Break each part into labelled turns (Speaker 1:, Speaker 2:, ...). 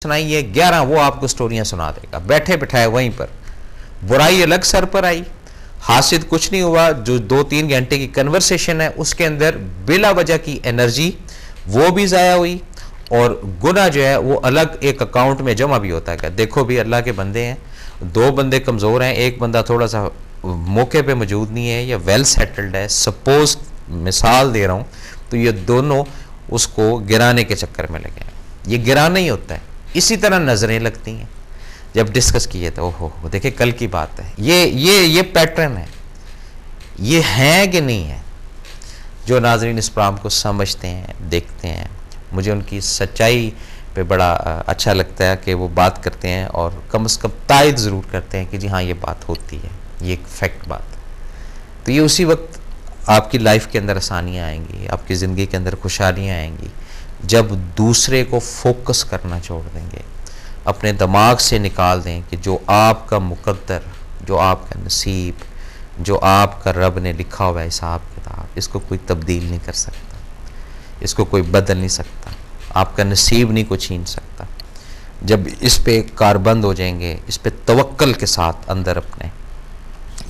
Speaker 1: सुनाइए 11 वो आपको स्टोरियां सुना देगा बैठे बिठाए वहीं पर। बुराई अलग सर पर आई, हासिल कुछ नहीं हुआ। जो 2-3 घंटे की कन्वर्सेशन है उसके अंदर बिला वजह की एनर्जी वो भी ज़ाया हुई और गुनाह जो है वो अलग एक अकाउंट में जमा भी होता है। देखो भी अल्लाह के बंदे हैं, 2 बंदे कमज़ोर हैं, एक बंदा थोड़ा सा मौके पे मौजूद नहीं है या वेल सेटल्ड है, सपोज मिसाल दे रहा हूँ, तो ये दोनों उसको गिराने के चक्कर में लगे हैं। ये गिराना ही होता है। इसी तरह नज़रें लगती हैं जब डिस्कस किए तो ओहो देखिए कल की बात है। ये पैटर्न है, ये हैं कि नहीं है। जो नाज़रीन इस प्रोग्राम को समझते हैं, देखते हैं, मुझे उनकी सच्चाई पे बड़ा अच्छा लगता है कि वो बात करते हैं और कम से कम तायद ज़रूर करते हैं कि जी हाँ ये बात होती है, ये एक फैक्ट बात है। तो ये उसी वक्त आपकी लाइफ के अंदर आसानियाँ आएंगी, आपकी ज़िंदगी के अंदर खुशहालियाँ आएंगी जब दूसरे को फोकस करना छोड़ देंगे, अपने दिमाग से निकाल दें कि जो आपका मुकद्दर, जो आपका नसीब, जो आपका रब ने लिखा हुआ है हिसाब किताब, इसको कोई तब्दील नहीं कर सकता, इसको कोई बदल नहीं सकता, आपका नसीब नहीं को छीन सकता। जब इस पे कारबंद हो जाएंगे, इस पे तवक्कल के साथ अंदर अपने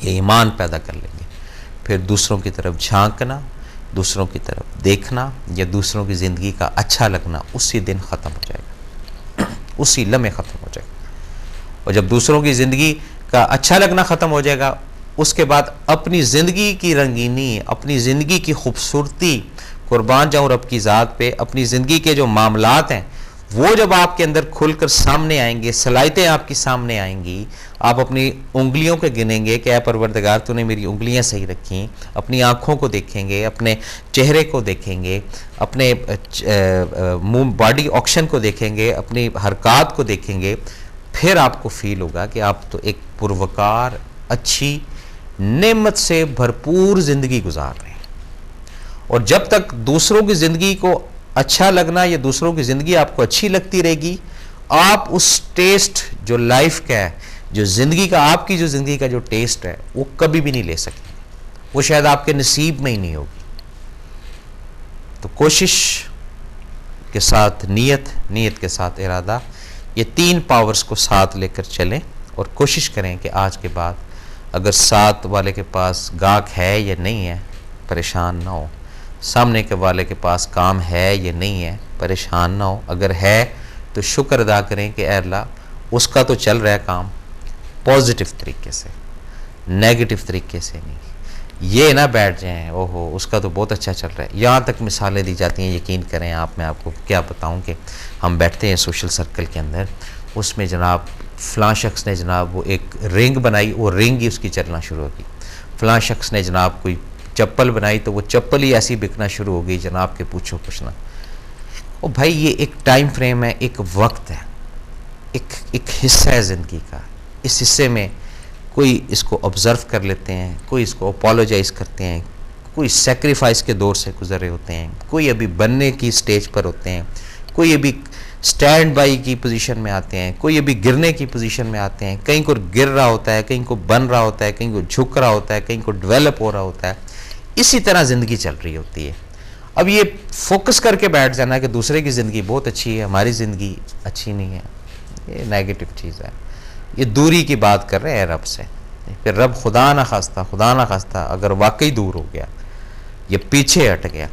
Speaker 1: ये ईमान पैदा कर लेंगे, फिर दूसरों की तरफ झांकना, दूसरों की तरफ देखना या दूसरों की ज़िंदगी का अच्छा लगना उसी दिन ख़त्म हो जाएगा, उसी लम्हे ख़त्म हो जाएगा। और जब दूसरों की ज़िंदगी का अच्छा लगना ख़त्म हो जाएगा, उसके बाद अपनी ज़िंदगी की रंगीनी, अपनी ज़िंदगी की खूबसूरती, कुर्बान जाऊँ रब की ज़ात पे, अपनी ज़िंदगी के जो मामलात हैं वो जब आपके अंदर खुलकर सामने आएंगे, सलाहियतें आपकी सामने आएंगी, आप अपनी उंगलियों के गिनेंगे कि ऐ परवरदिगार तूने मेरी उंगलियां सही रखी, अपनी आँखों को देखेंगे, अपने चेहरे को देखेंगे, अपने मुंह बॉडी ऑक्शन को देखेंगे, अपनी हरकत को देखेंगे, फिर आपको फील होगा कि आप तो एक पुरवकार, अच्छी, नेमत से भरपूर ज़िंदगी गुजार रहे हैं। और जब तक दूसरों की ज़िंदगी को अच्छा लगना या दूसरों की ज़िंदगी आपको अच्छी लगती रहेगी, आप उस टेस्ट जो लाइफ का है, जो ज़िंदगी का, आपकी जो ज़िंदगी का जो टेस्ट है वो कभी भी नहीं ले सकते, वो शायद आपके नसीब में ही नहीं होगी। तो कोशिश के साथ नीयत के साथ इरादा, ये 3 पावर्स को साथ लेकर चलें और कोशिश करें कि आज के बाद अगर साथ वाले के पास गाहक है या नहीं है परेशान ना हो, सामने के वाले के पास काम है या नहीं है परेशान ना हो, अगर है तो शुक्र अदा करें कि अल्लाह उसका तो चल रहा है काम, पॉजिटिव तरीके से, नेगेटिव तरीके से नहीं। ये ना बैठ जाएं ओहो उसका तो बहुत अच्छा चल रहा है। यहाँ तक मिसालें दी जाती हैं, यकीन करें आप, मैं आपको क्या बताऊँ कि हम बैठते हैं सोशल सर्कल के अंदर, उसमें जनाब फ़लाँ शख्स ने जनाब वो एक रिंग बनाई, वो रिंग ही उसकी चलना शुरू होगी। फ़लाँ शख्स ने जनाब कोई चप्पल बनाई तो वो चप्पल ही ऐसी बिकना शुरू हो गई जनाब के पूछो कुछ ना। ओ भाई ये एक टाइम फ्रेम है, एक वक्त है, एक हिस्सा है ज़िंदगी का। इस हिस्से में कोई इसको ऑब्ज़र्व कर लेते हैं, कोई इसको अपोलोजाइज़ करते हैं, कोई सेक्रीफाइस के दौर से गुजर रहे होते हैं, कोई अभी बनने की स्टेज पर होते हैं, कोई अभी स्टैंड बाई की पोजीशन में आते हैं, कोई अभी गिरने की पोजीशन में आते हैं, कहीं को गिर रहा होता है, कहीं को बन रहा होता है, कहीं को झुक रहा होता है, कहीं को डेवलप हो रहा होता है। इसी तरह ज़िंदगी चल रही होती है। अब ये फोकस करके बैठ जाना कि दूसरे की ज़िंदगी बहुत अच्छी है, हमारी ज़िंदगी अच्छी नहीं है, ये नेगेटिव चीज़ है। ये दूरी की बात कर रहे हैं रब से। फिर रब खुदा ना खास्ता अगर वाकई दूर हो गया, ये पीछे हट गया,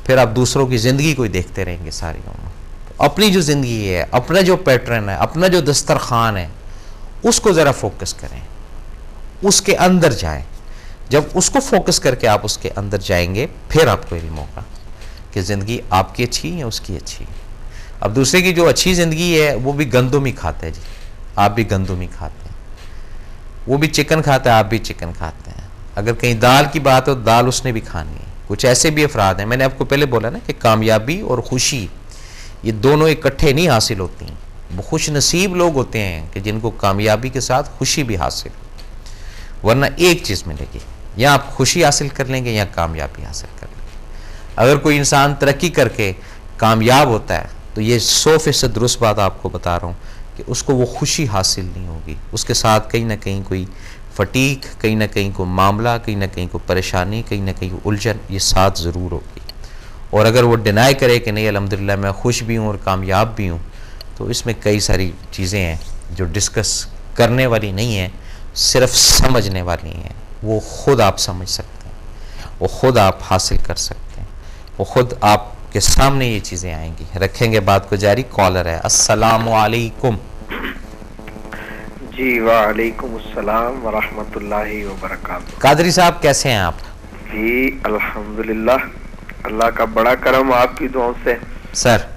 Speaker 1: फिर आप दूसरों की ज़िंदगी को ही देखते रहेंगे सारी उम्र। तो अपनी जो ज़िंदगी है, अपना जो पैटर्न है, अपना जो दस्तरखान है, उसको ज़रा फोकस करें, उसके अंदर जाएं। जब उसको फोकस करके आप उसके अंदर जाएंगे, फिर आपको इल्म होगा कि ज़िंदगी आपकी अच्छी है, उसकी अच्छी है। अब दूसरे की जो अच्छी ज़िंदगी है वो भी गंदुम ही खाता है जी, आप भी गंदुम ही खाते हैं, वो भी चिकन खाता है, आप भी चिकन खाते हैं। अगर कहीं दाल की बात हो, दाल उसने भी खानी है। कुछ ऐसे भी अफराद हैं, मैंने आपको पहले बोला ना कि कामयाबी और खुशी ये दोनों इकट्ठे नहीं हासिल होती हैं। वो खुश नसीब लोग होते हैं कि जिनको कामयाबी के साथ खुशी भी हासिल, वरना एक चीज़ मिलेगी, या आप खुशी हासिल कर लेंगे या कामयाबी हासिल कर लेंगे। अगर कोई इंसान तरक्की करके कामयाब होता है तो ये 100% दुरुस्त बात आपको बता रहा हूँ कि उसको वो खुशी हासिल नहीं होगी, उसके साथ कहीं ना कहीं कोई फटीक, कहीं ना कहीं कोई मामला, कहीं ना कहीं कोई परेशानी, कहीं ना कहीं उलझन ये साथ ज़रूर होगी। और अगर वो डिनाई करे कि नहीं अल्हम्दुलिल्लाह मैं खुश भी हूँ और कामयाब भी हूँ, तो इसमें कई सारी चीज़ें हैं जो डिस्कस करने वाली नहीं है, सिर्फ समझने वाली हैं। वो खुद आप समझ सकते हैं, वो खुद आप हासिल कर सकते हैं, वो खुद आपके सामने ये चीज़ें आएंगी। रखेंगे बात को जारी। कॉलर है, अस्सलामु अलैकुम।
Speaker 2: जी वालेकुम अस्सलाम वरहमतुल्लाहि वबरकातुहू।
Speaker 1: कादरी साहब कैसे हैं आप?
Speaker 2: जी अल्हम्दुलिल्लाह, अल्लाह का बड़ा करम आपकी दुआओं से।
Speaker 1: सर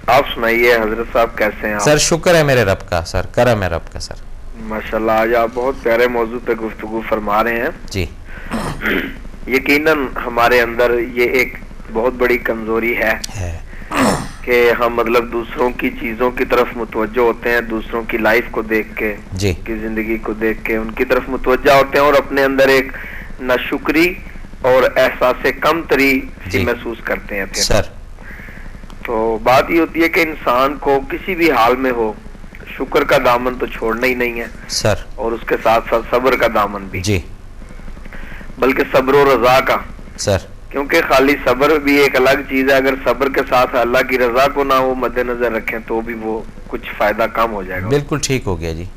Speaker 2: आप सुनाइए हजरत साहब कैसे हैं आप?
Speaker 1: सर शुक्र है मेरे रब का, सर करम है रब का। सर
Speaker 2: माशाल्लाह, आज आप बहुत प्यारे मौजू पे गुफ्तगू फरमा रहे हैं।
Speaker 1: जी
Speaker 2: यकीनन हमारे अंदर ये एक बहुत बड़ी कमजोरी है कि हम मतलब दूसरों की चीजों की तरफ मुतवज्जो होते हैं, दूसरों की लाइफ को देख के,
Speaker 1: जी
Speaker 2: की जिंदगी को देख के उनकी तरफ मुतवज्जा होते हैं और अपने अंदर एक नाशुक्री और एहसास कमतरी सी महसूस करते हैं फिर।
Speaker 1: सर
Speaker 2: तो बात ये होती है कि इंसान को किसी भी हाल में हो शुक्र का दामन तो छोड़ना ही नहीं है
Speaker 1: सर,
Speaker 2: और उसके साथ साथ सब्र का दामन भी,
Speaker 1: जी
Speaker 2: बल्कि सब्र और रजा का।
Speaker 1: सर
Speaker 2: क्योंकि खाली सब्र भी एक अलग चीज है, अगर सब्र के साथ अल्लाह की रजा को ना वो मद्देनजर रखें तो भी वो कुछ फायदा कम हो जाएगा।
Speaker 1: बिल्कुल ठीक हो गया जी।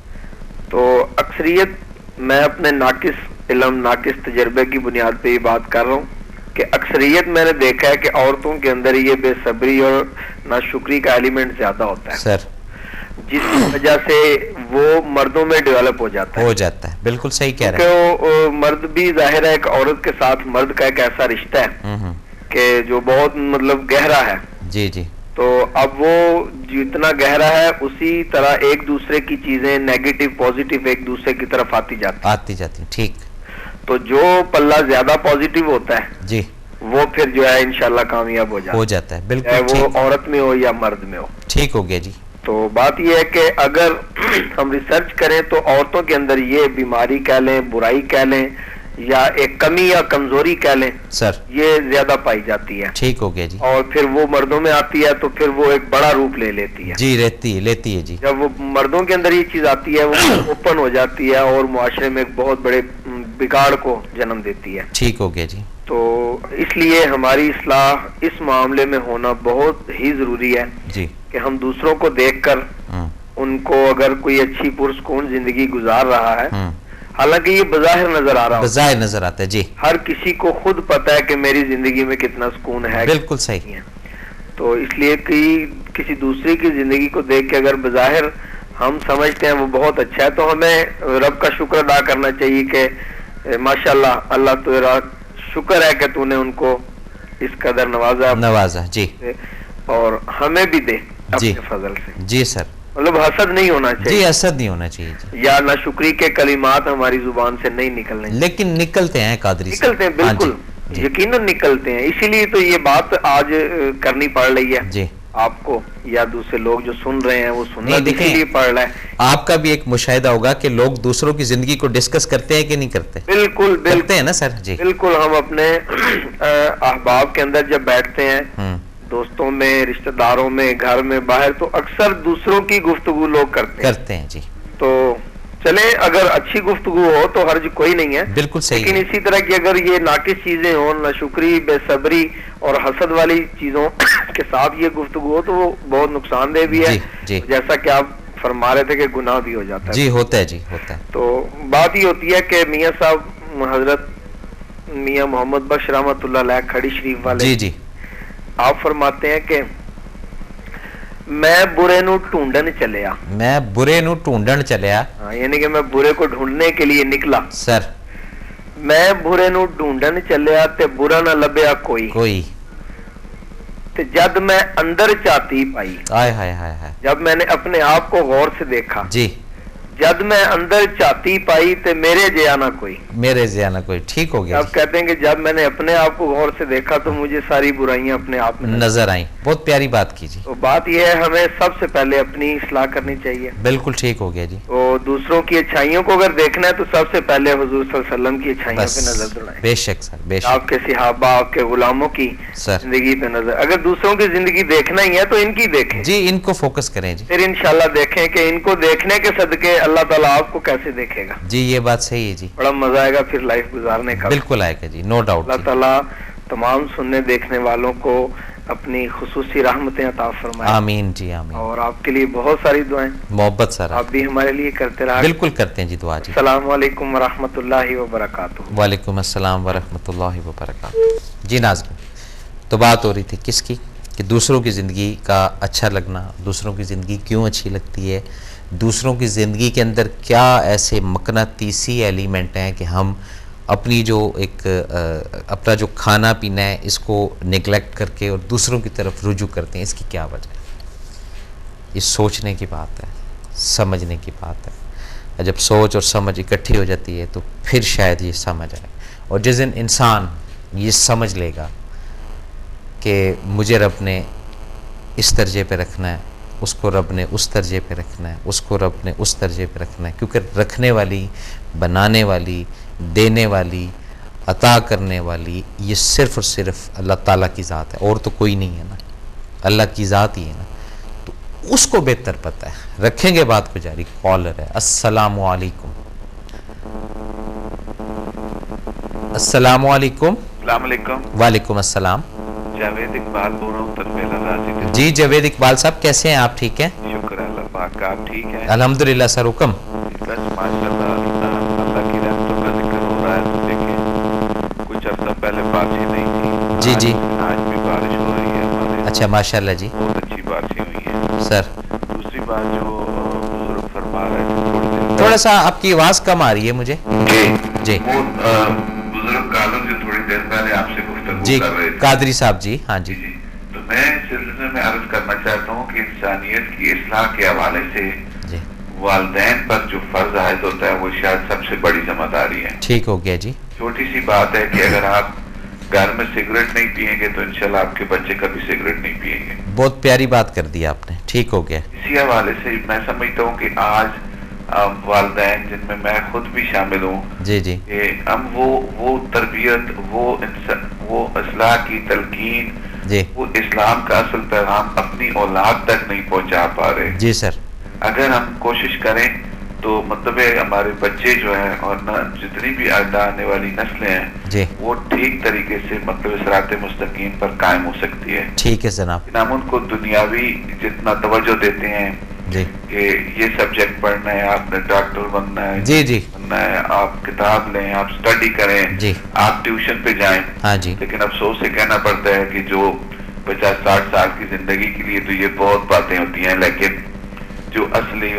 Speaker 2: तो अक्सरियत मैं अपने नाकिस इल्म नाकिस तजर्बे की बुनियाद पे ये बात कर रहा हूँ कि अक्सरियत मैंने देखा है कि औरतों के अंदर ये बेसब्री और नाशुक्री का एलिमेंट ज्यादा होता है
Speaker 1: सर,
Speaker 2: जिसकी वजह से वो मर्दों में डेवलप हो जाता है।
Speaker 1: बिल्कुल सही कह रहे हैं।
Speaker 2: क्योंकि मर्द भी जाहिर है एक औरत के साथ मर्द का एक ऐसा रिश्ता है कि जो बहुत मतलब गहरा है।
Speaker 1: जी जी।
Speaker 2: तो अब वो जितना गहरा है उसी तरह एक दूसरे की चीजें नेगेटिव पॉजिटिव एक दूसरे की तरफ आती जाती।
Speaker 1: ठीक।
Speaker 2: तो जो पल्ला ज्यादा पॉजिटिव होता है
Speaker 1: जी
Speaker 2: वो फिर जो है इंशाल्लाह कामयाब हो जाता
Speaker 1: है। बिल्कुल
Speaker 2: वो औरत में हो या मर्द में हो।
Speaker 1: ठीक हो गया जी।
Speaker 2: तो बात यह है कि अगर हम रिसर्च करें तो औरतों के अंदर ये बीमारी कह लें, बुराई कह लें या एक कमी या कमजोरी कह लें
Speaker 1: सर,
Speaker 2: ये ज्यादा पाई जाती है।
Speaker 1: ठीक हो गया जी।
Speaker 2: और फिर वो मर्दों में आती है तो फिर वो एक बड़ा रूप ले लेती है।
Speaker 1: जी लेती है जी।
Speaker 2: जब वो मर्दों के अंदर ये चीज आती है वो ओपन हो जाती है और मुआशरे में एक बहुत बड़े बिगाड़ को जन्म देती है।
Speaker 1: ठीक हो गया जी।
Speaker 2: तो इसलिए हमारी इस्लाह इस मामले में होना बहुत ही जरूरी है
Speaker 1: जी
Speaker 2: कि हम दूसरों को देखकर उनको अगर कोई अच्छी पुरस्कून जिंदगी गुजार रहा है, हालांकि ये बज़ाहिर नजर आ रहा है,
Speaker 1: बज़ाहिर नजर आता है जी,
Speaker 2: हर किसी को खुद पता है कि मेरी जिंदगी में कितना सुकून है।
Speaker 1: बिल्कुल सही है।
Speaker 2: तो इसलिए कि किसी दूसरे की जिंदगी को देख के अगर बज़ाहिर हम समझते हैं वो बहुत अच्छा है तो हमें रब का शुक्र अदा करना चाहिए कि माशाल्लाह अल्लाह तेरा शुक्र है कि तूने उनको इस कदर नवाजा जी, और हमें भी दे अपने फजल से।
Speaker 1: जी सर,
Speaker 2: मतलब हसद नहीं होना चाहिए।
Speaker 1: जी हसद नहीं होना चाहिए जी।
Speaker 2: या नाशुक्री के कलिमात हमारी जुबान से नहीं निकलने,
Speaker 1: लेकिन निकलते हैं कादरी,
Speaker 2: निकलते हैं बिल्कुल, यकीनन निकलते हैं। इसीलिए तो ये बात आज करनी पड़ रही है जी आपको या दूसरे लोग जो सुन रहे हैं वो सुनना इसीलिए पड़ रहा है।
Speaker 1: आपका भी एक मुशाहिदा होगा कि लोग दूसरों की जिंदगी को डिस्कस करते हैं कि नहीं करते?
Speaker 2: बिल्कुल
Speaker 1: करते हैं ना सर जी।
Speaker 2: बिल्कुल, हम अपने अहबाब के अंदर जब बैठते हैं, दोस्तों में, रिश्तेदारों में, घर में, बाहर, तो अक्सर दूसरों की गुफ्तगू लोग करते हैं
Speaker 1: जी।
Speaker 2: तो चले अगर अच्छी गुफ्तगू हो तो हर्ज कोई नहीं है,
Speaker 1: बिल्कुल सही।
Speaker 2: लेकिन इसी तरह की अगर ये नाकिस चीजें हो, नाशुक्री, बेसब्री और हसद वाली चीजों के साथ ये गुफ्तगू हो तो वो बहुत नुकसानदेह भी है जी। जैसा कि आप फरमा रहे थे कि गुनाह भी हो जाता है
Speaker 1: जी, होता है जी, होता है।
Speaker 2: तो बात ये होती है कि मियाँ साहब हजरत मियाँ मोहम्मद बख्श रहमतुल्लाह अलैह खड़ी शरीफ वाले
Speaker 1: जी जी,
Speaker 2: आप फरमाते हैं कि मैं बुरे नु ढूंढन चलिया,
Speaker 1: मैं बुरे नु ढूंढन चलिया,
Speaker 2: यानी कि मैं बुरे को ढूंढने के लिए निकला
Speaker 1: सर।
Speaker 2: मैं बुरे नु ढूंढन चलिया ते बुरा ना लभ्या कोई ते जब मैं अंदर झाती पाई,
Speaker 1: हाय हाय हाय हाय,
Speaker 2: जब मैंने अपने आप को गौर से देखा
Speaker 1: जी,
Speaker 2: जब मैं अंदर झाती पाई ते मेरे जया ना कोई,
Speaker 1: मेरे जया ना कोई। ठीक हो गया।
Speaker 2: आप कहते हैं कि जब मैंने अपने आप को गौर से देखा तो मुझे सारी बुराइयां अपने आप में
Speaker 1: नजर आई। बहुत प्यारी बात की जी।
Speaker 2: तो बात यह है हमें सबसे पहले अपनी इस्लाह करनी चाहिए।
Speaker 1: बिल्कुल ठीक हो गया जी।
Speaker 2: तो दूसरों की अच्छाइयों को अगर देखना है तो सबसे पहले हुजूर सल्लल्लाहु अलैहि वसल्लम की अच्छाइयों पे नजर दौड़ाएं।
Speaker 1: बेशक सर, बेशक।
Speaker 2: आपके सिहाबा, आपके गुलामों की जिंदगी पे नजर, अगर दूसरों की जिंदगी देखना ही है तो इनकी देखें जी,
Speaker 1: इनको फोकस करें जी,
Speaker 2: फिर इंशाल्लाह देखें कि इनको देखने के सदके अल्लाह ताला आपको कैसे देखेगा
Speaker 1: जी। ये बात सही है जी,
Speaker 2: बड़ा मजा आएगा फिर लाइफ गुजारने का।
Speaker 1: बिल्कुल आएगा जी, नो डाउट।
Speaker 2: अल्लाह ताला तमाम सुनने देखने वालों को अपनी खुसूसी रहमतें अता फरमाए।
Speaker 1: आमीन जी आमीन।
Speaker 2: और आपके लिए बहुत सारी दुआएं
Speaker 1: मोहब्बत सर
Speaker 2: आप भी हमारे लिए करते रहा।
Speaker 1: बिल्कुल करते हैं जी दुआ जी।
Speaker 2: अस्सलाम वालेकुम वरहमतुल्लाहि वबरकातुहू।
Speaker 1: वालेकुम अस्सलाम वरहमतुल्लाहि वबरकातुहू। जी नाज़रीन, तो बात हो रही थी किसकी, कि दूसरों की ज़िंदगी का अच्छा लगना, दूसरों की ज़िंदगी क्यों अच्छी लगती है, दूसरों की ज़िंदगी के अंदर क्या ऐसे मकनातीसी एलिमेंट हैं कि हम अपनी जो एक अपना जो खाना पीना है इसको निगलेक्ट करके और दूसरों की तरफ रुजू करते हैं। इसकी क्या वजह है? ये सोचने की बात है, समझने की बात है। जब सोच और समझ इकट्ठी हो जाती है तो फिर शायद ये समझ आए। और जिस दिन इंसान ये समझ लेगा कि मुझे रब ने इस दर्जे पे रखना है, उसको रब ने उस दर्जे पे रखना है, उसको रब ने उस दर्जे पे रखना है, क्योंकि रखने वाली, बनाने वाली, देने वाली, अता करने वाली ये सिर्फ़ और सिर्फ अल्लाह ताला की ज़ात है, और तो कोई नहीं है ना, अल्लाह की ज़ात ही है ना। तो उसको बेहतर पता है। रखेंगे बात को जारी। कॉलर है। अस्सलामु अलैकुम। अस्सलामु अलैकुम। वालेकुम अस्सलाम।
Speaker 3: जावेद इकबाल बोल रहा हूँ तरबेला राजी से।
Speaker 1: जी जावेद इकबाल साहब, कैसे हैं आप? ठीक हैं?
Speaker 3: शुक्र है अल्लाह पाक का, आप ठीक हैं?
Speaker 1: अल्हम्दुलिल्लाह सर। हुक्म।
Speaker 3: बस माशाल्लाह अल्लाह की रहमतों का जिक्र हो रहा है। तो देखिए कुछ अर्सा पहले बारिश नहीं थी।
Speaker 1: जी जी।
Speaker 3: आज भी बारिश हो रही है हमारे।
Speaker 1: अच्छा माशाल्लाह जी।
Speaker 3: बहुत अच्छी बारिशें हुई हैं
Speaker 1: सर।
Speaker 3: दूसरी बात जो बुजुर्ग फरमा रहे थे,
Speaker 1: थोड़ा सा आपकी आवाज़ कम आ रही है मुझे। जी
Speaker 3: वो बुजुर्ग कालम जो थोड़ी देर पहले आपसे गुफ्तगू
Speaker 1: जी
Speaker 3: कर रहे थे,
Speaker 1: कादरी साहब जी। हाँ जी।
Speaker 3: जी। तो मैं इस सिलसिले में अर्ज करना चाहता हूँ कि इंसानियत की इस्लाह के हवाले से
Speaker 1: जी
Speaker 3: वालिदैन पर जो फर्ज आयद होता है वो शायद सबसे बड़ी जिम्मेदारी है।
Speaker 1: ठीक हो गया जी।
Speaker 3: छोटी सी बात है कि अगर आप घर में सिगरेट नहीं पिएंगे तो इंशाल्लाह आपके बच्चे कभी सिगरेट नहीं पिएंगे।
Speaker 1: बहुत प्यारी बात कर दी आपने। ठीक हो गया।
Speaker 3: इसी हवाले से मैं समझता हूँ कि आज वालिदैन, जिनमें मैं खुद भी शामिल हूँ,
Speaker 1: जी जी
Speaker 3: कि हम वो तरबियत, वो इस्लाह की तलकीन,
Speaker 1: जी
Speaker 3: वो इस्लाम का असल पैगाम अपनी औलाद तक नहीं पहुँचा पा रहे।
Speaker 1: जी सर।
Speaker 3: अगर हम कोशिश करें तो मतलब है हमारे बच्चे जो हैं और न जितनी भी आने वाली नस्लें हैं
Speaker 1: जी
Speaker 3: वो ठीक तरीके से मतलब सिरात मुस्तकीम पर कायम हो सकती है।
Speaker 1: ठीक है जनाब।
Speaker 3: हम उनको दुनियावी जितना तवज्जो देते हैं
Speaker 1: जी
Speaker 3: कि ये सब्जेक्ट पढ़ना है, आपने डॉक्टर बनना है,
Speaker 1: जी जी
Speaker 3: बनना है, आप किताब लें, आप स्टडी करें,
Speaker 1: जी
Speaker 3: आप ट्यूशन पे जाएं।
Speaker 1: हाँ जी।
Speaker 3: लेकिन अफसोस से कहना पड़ता है कि जो 50-60 साल की जिंदगी के लिए तो ये बहुत बातें होती हैं, लेकिन जो असली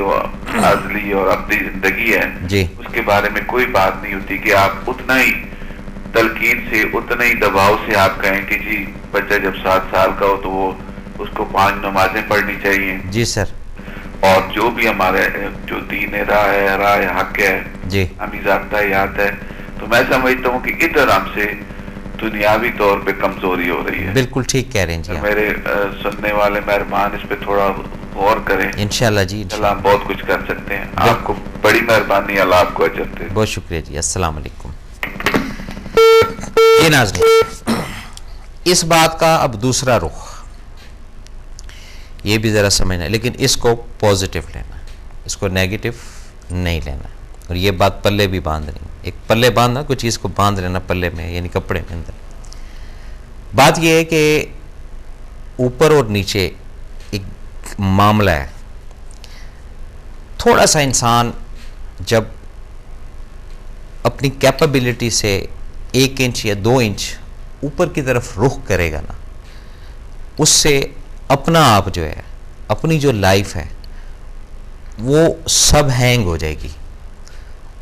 Speaker 3: और अपनी जिंदगी है
Speaker 1: जी
Speaker 3: उसके बारे में कोई बात नहीं होती कि आप उतना ही तलकीन से, उतना ही दबाव से आप कहें कि जी बच्चा जब 7 साल का हो तो वो उसको 5 नमाजें पढ़नी चाहिए।
Speaker 1: जी सर।
Speaker 3: और जो भी हमारे जो दीन राह है, राह हक है,
Speaker 1: जी
Speaker 3: हमें ज़ाब्ता-ए-यात है, तो मैं समझता हूँ कि इधर हमसे दुनियावी तौर पे कमजोरी हो रही है।
Speaker 1: बिल्कुल ठीक कह रहे हैं जी।
Speaker 3: मेरे सुनने वाले मेहरबान इस पे थोड़ा गौर करें।
Speaker 1: इंशाल्लाह जी।
Speaker 3: इंशाल्लाह हम बहुत कुछ कर सकते हैं। आपको बड़ी मेहरबानी, अल्लाह आपको अजर दे।
Speaker 1: बहुत शुक्रिया जी। अस्सलाम वालेकुम। ये नाज़रीन, इस बात का अब दूसरा रुख, ये भी ज़रा समझना है, लेकिन इसको पॉजिटिव लेना है, इसको नेगेटिव नहीं लेना है। और ये बात पल्ले भी बांधनी, एक पल्ले बांधना, कुछ चीज़ को बांध लेना पल्ले में, यानी कपड़े में अंदर। बात यह है कि ऊपर और नीचे एक मामला है। थोड़ा सा इंसान जब अपनी कैपेबिलिटी से 1 इंच या 2 इंच ऊपर की तरफ रुख करेगा ना, उससे अपना आप जो है, अपनी जो लाइफ है वो सब हैंग हो जाएगी।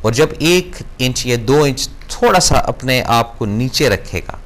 Speaker 1: और जब 1 इंच या 2 इंच थोड़ा सा अपने आप को नीचे रखेगा